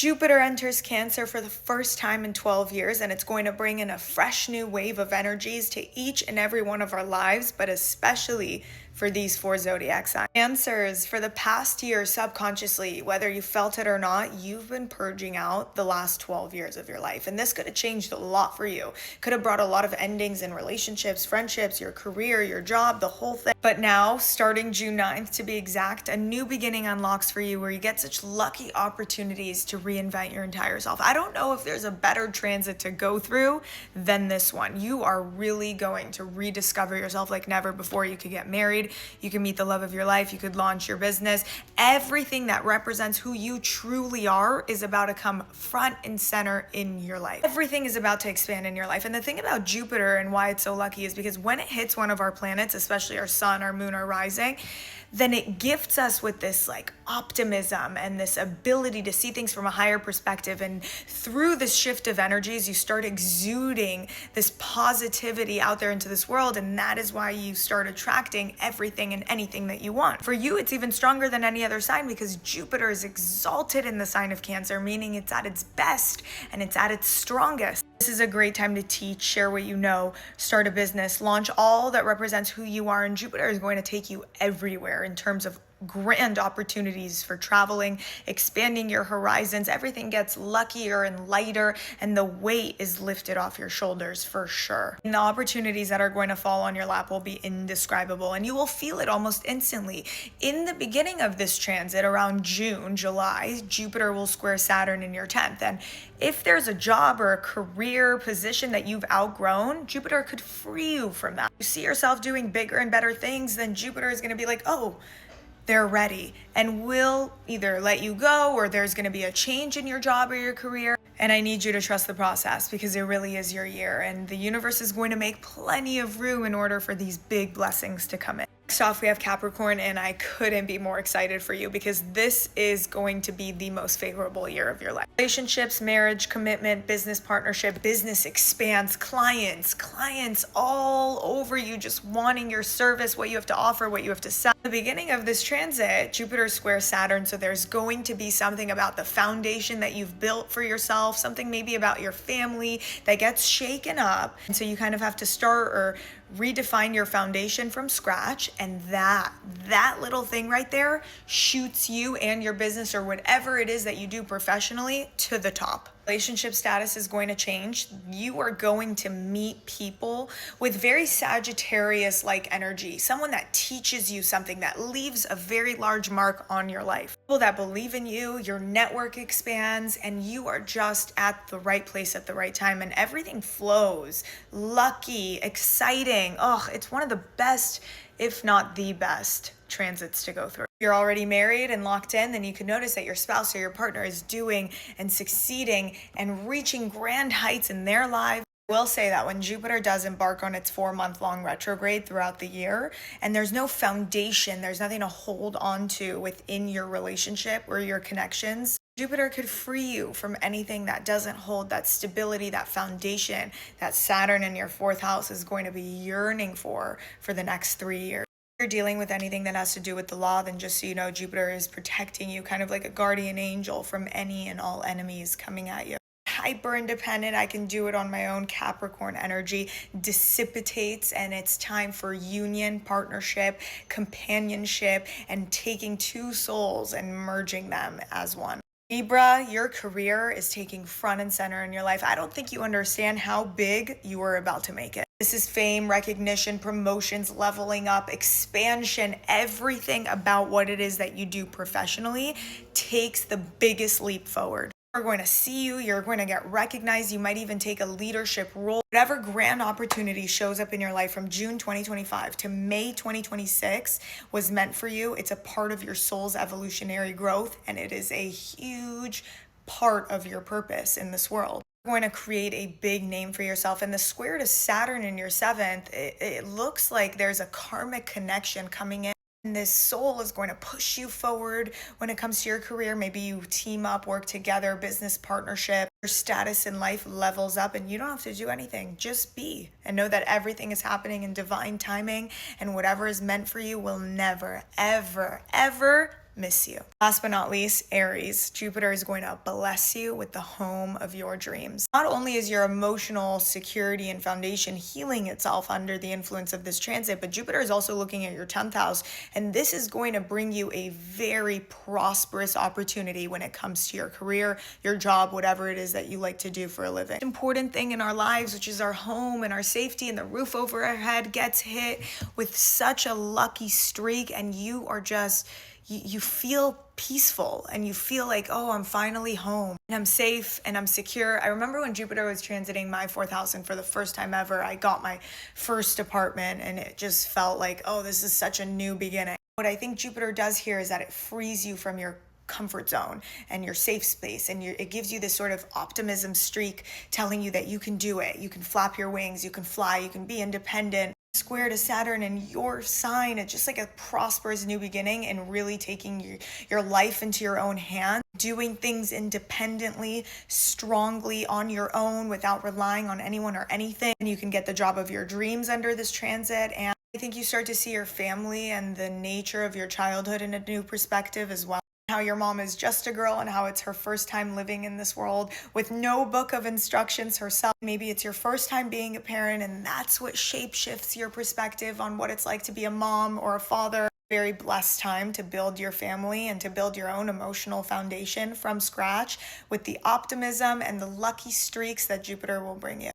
Jupiter enters Cancer for the first time in 12 years, and it's going to bring in a fresh new wave of energies to each and every one of our lives, but especially for these 4 zodiac signs. Cancers, for the past year, subconsciously, whether you felt it or not, you've been purging out the last 12 years of your life. And this could have changed a lot for you. Could have brought a lot of endings in relationships, friendships, your career, your job, the whole thing. But now, starting June 9th to be exact, a new beginning unlocks for you where you get such lucky opportunities to reinvent your entire self. I don't know if there's a better transit to go through than this one. You are really going to rediscover yourself like never before. You could get married. You can meet the love of your life. You could launch your business. Everything that represents who you truly are is about to come front and center in your life. Everything is about to expand in your life. And the thing about Jupiter and why it's so lucky is because when it hits one of our planets, especially our sun, our moon, our rising, then it gifts us with this like optimism and this ability to see things from a higher perspective. And through this shift of energies, you start exuding this positivity out there into this world. And that is why you start attracting everything and anything that you want. For you, it's even stronger than any other sign because Jupiter is exalted in the sign of Cancer, meaning it's at its best and it's at its strongest. This is a great time to teach, share what you know, start a business, launch all that represents who you are. And Jupiter is going to take you everywhere in terms of grand opportunities for traveling, expanding your horizons. Everything gets luckier and lighter, and the weight is lifted off your shoulders for sure. And the opportunities that are going to fall on your lap will be indescribable, and you will feel it almost instantly. In the beginning of this transit, around June, July, Jupiter will square Saturn in your 10th. And if there's a job or a career position that you've outgrown, Jupiter could free you from that. You see yourself doing bigger and better things, then Jupiter is going to be like, oh, they're ready, and will either let you go or there's going to be a change in your job or your career. And I need you to trust the process because it really is your year, and the universe is going to make plenty of room in order for these big blessings to come in. Next off, we have Capricorn, and I couldn't be more excited for you because this is going to be the most favorable year of your life. Relationships, marriage, commitment, business partnership, business expands, clients all over you just wanting your service, what you have to offer, what you have to sell. At the beginning of this transit, Jupiter squares Saturn, so there's going to be something about the foundation that you've built for yourself, something maybe about your family that gets shaken up. And so you kind of have to start or redefine your foundation from scratch, and that little thing right there shoots you and your business or whatever it is that you do professionally to the top. Relationship status is going to change. You are going to meet people with very Sagittarius-like energy, someone that teaches you something that leaves a very large mark on your life. People that believe in you, your network expands, and you are just at the right place at the right time, and everything flows. Lucky, exciting. Oh, it's one of the best, if not the best, transits to go through. If you're already married and locked in, then you can notice that your spouse or your partner is doing and succeeding and reaching grand heights in their lives. I will say that when Jupiter does embark on its 4-month-long retrograde throughout the year, and there's no foundation, there's nothing to hold on to within your relationship or your connections, Jupiter could free you from anything that doesn't hold that stability, that foundation that Saturn in your 4th house is going to be yearning for the next 3 years. If you're dealing with anything that has to do with the law, then just so you know, Jupiter is protecting you, kind of like a guardian angel from any and all enemies coming at you. Hyper independent, I can do it on my own. Capricorn energy dissipates, and it's time for union, partnership, companionship, and taking 2 souls and merging them as one. Libra, your career is taking front and center in your life. I don't think you understand how big you are about to make it. This is fame, recognition, promotions, leveling up, expansion. Everything about what it is that you do professionally takes the biggest leap forward. We're going to see you, you're going to get recognized, you might even take a leadership role. Whatever grand opportunity shows up in your life from June 2025 to May 2026 was meant for you. It's a part of your soul's evolutionary growth, and it is a huge part of your purpose in this world. You're going to create a big name for yourself, and the square to Saturn in your 7th, it looks like there's a karmic connection coming in. And this soul is going to push you forward when it comes to your career. Maybe you team up, work together, business partnership. Your status in life levels up, and you don't have to do anything. Just be and know that everything is happening in divine timing, and whatever is meant for you will never, ever, ever miss you. Last but not least, Aries. Jupiter is going to bless you with the home of your dreams. Not only is your emotional security and foundation healing itself under the influence of this transit, but Jupiter is also looking at your 10th house, and this is going to bring you a very prosperous opportunity when it comes to your career, your job, whatever it is that you like to do for a living. Important thing in our lives, which is our home and our safety and the roof over our head, gets hit with such a lucky streak, and you are just, you feel peaceful and you feel like, oh, I'm finally home and I'm safe and I'm secure. I remember when Jupiter was transiting my 4th house, and for the first time ever, I got my first apartment, and it just felt like, oh, this is such a new beginning. What I think Jupiter does here is that it frees you from your comfort zone and your safe space, and it gives you this sort of optimism streak telling you that you can do it, you can flap your wings, you can fly, you can be independent. Square to Saturn in your sign, it's just like a prosperous new beginning and really taking your life into your own hands, doing things independently, strongly on your own without relying on anyone or anything. And you can get the job of your dreams under this transit, and I think you start to see your family and the nature of your childhood in a new perspective as well. How your mom is just a girl and how it's her first time living in this world with no book of instructions herself. Maybe it's your first time being a parent, and that's what shapeshifts your perspective on what it's like to be a mom or a father. Very blessed time to build your family and to build your own emotional foundation from scratch with the optimism and the lucky streaks that Jupiter will bring you.